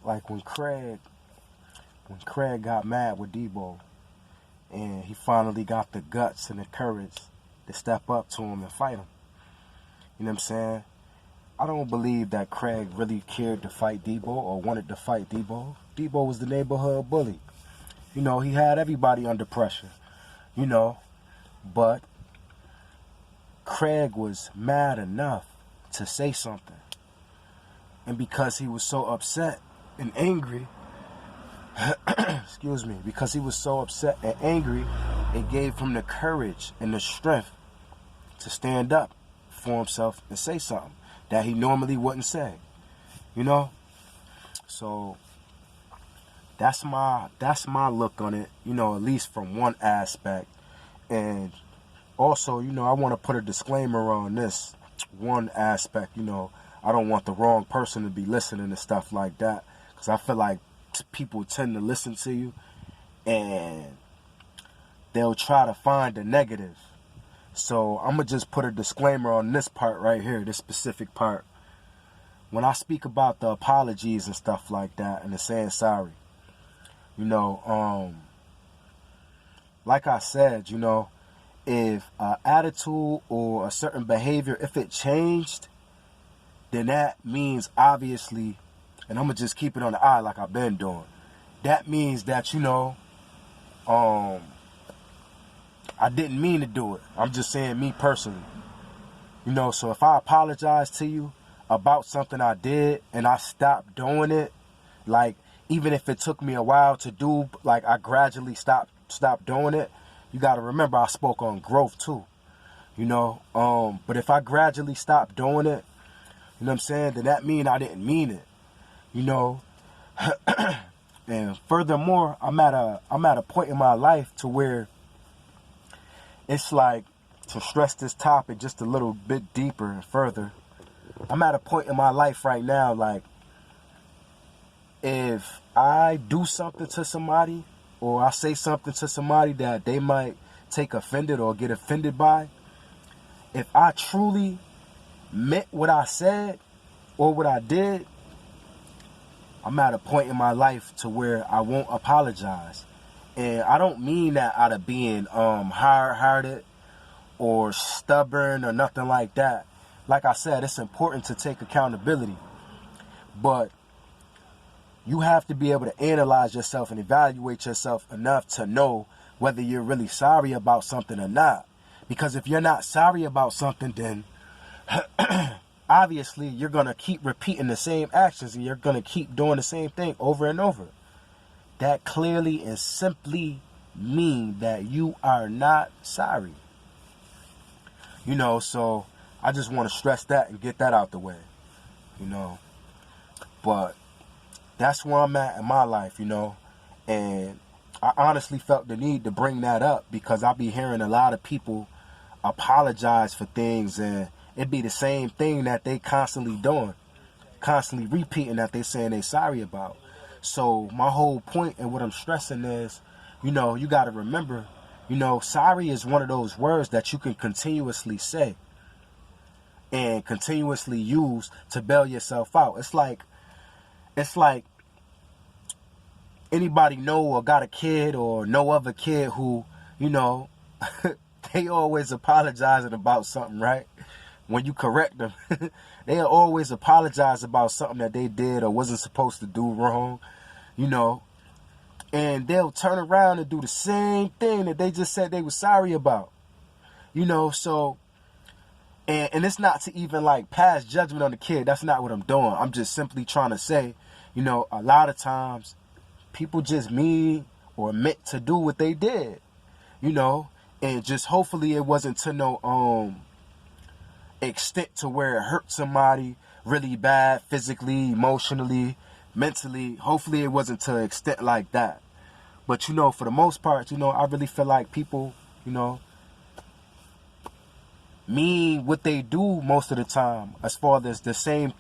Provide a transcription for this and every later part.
like when Craig got mad with Debo, and he finally got the guts and the courage to step up to him and fight him. You know what I'm saying? I don't believe that Craig really cared to fight Debo or wanted to fight Debo. Debo was the neighborhood bully. You know, he had everybody under pressure, you know. But Craig was mad enough to say something. And because he was so upset and angry, excuse me, because he was so upset and angry, it gave him the courage and the strength to stand up for himself and say something that he normally wouldn't say, you know? So that's my look on it, you know, at least from one aspect. And also, you know, I want to put a disclaimer on this one aspect, you know. I don't want the wrong person to be listening to stuff like that, because I feel like people tend to listen to you and they'll try to find the negative. So I'm going to just put a disclaimer on this part right here, this specific part. When I speak about the apologies and stuff like that and the saying sorry, you know, like I said, you know, if an attitude or a certain behavior, if it changed, then that means obviously, and I'm going to just keep it on the eye like I've been doing, that means that, you know, I didn't mean to do it. I'm just saying me personally. You know, so if I apologize to you about something I did and I stopped doing it, like even if it took me a while to do, like I gradually stopped doing it, you got to remember I spoke on growth too. You know, but if I gradually stopped doing it, you know what I'm saying, then that means I didn't mean it. You know, and furthermore, I'm at a point in my life to where it's like, to stress this topic just a little bit deeper and further, I'm at a point in my life right now, like, if I do something to somebody or I say something to somebody that they might take offended or get offended by, if I truly meant what I said or what I did, I'm at a point in my life to where I won't apologize. And I don't mean that out of being hard-hearted or stubborn or nothing like that. Like I said, it's important to take accountability. But you have to be able to analyze yourself and evaluate yourself enough to know whether you're really sorry about something or not. Because if you're not sorry about something, then obviously you're going to keep repeating the same actions and you're going to keep doing the same thing over and over. That clearly and simply mean that you are not sorry. You know, so I just want to stress that and get that out the way, you know. But that's where I'm at in my life, you know. And I honestly felt the need to bring that up because I be hearing a lot of people apologize for things and it be the same thing that they constantly doing, constantly repeating that they saying they sorry about. So my whole point and what I'm stressing is, you know, you got to remember, you know, sorry is one of those words that you can continuously say and continuously use to bail yourself out. It's like anybody know or got a kid or know of a kid who, you know, they always apologizing about something, right? When you correct them, they always apologize about something that they did or wasn't supposed to do wrong, you know. And they'll turn around and do the same thing that they just said they were sorry about. You know, so, and it's not to even like pass judgment on the kid. That's not what I'm doing. I'm just simply trying to say, you know, a lot of times people just mean or meant to do what they did, you know, and just hopefully it wasn't to no extent to where it hurt somebody really bad, physically, emotionally, mentally. Hopefully it wasn't to an extent like that. But, you know, for the most part, you know, I really feel like people, you know, mean what they do most of the time as far as the same,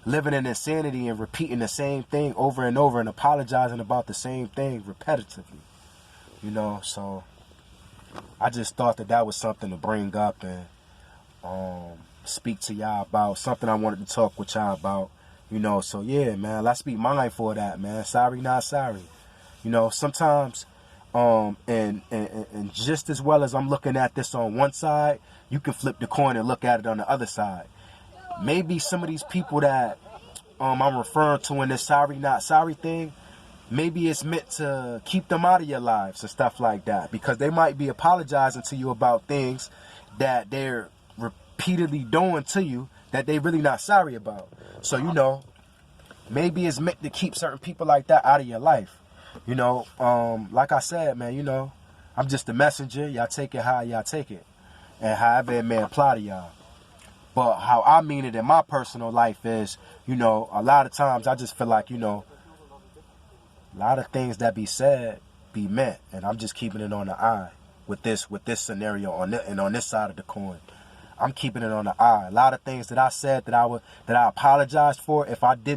living in insanity and repeating the same thing over and over and apologizing about the same thing repetitively, you know. So I just thought that was something to bring up and speak to y'all about, something I wanted to talk with y'all about, You know, so yeah, man, let's be mindful of that, man. Sorry, not sorry. You know, sometimes, and just as well as I'm looking at this on one side, you can flip the coin and look at it on the other side. Maybe some of these people that I'm referring to in this sorry, not sorry thing, maybe it's meant to keep them out of your lives and stuff like that, because they might be apologizing to you about things that they're repeatedly doing to you that they really not sorry about. So, you know, maybe it's meant to keep certain people like that out of your life. You know, like I said, man, you know, I'm just a messenger. Y'all take it how y'all take it, and however it may apply to y'all. But how I mean it in my personal life is, you know, a lot of times I just feel like, you know, a lot of things that be said be meant, and I'm just keeping it on the eye with this scenario on this side of the coin. I'm keeping it on the eye. A lot of things that I said that I apologized for, if I didn't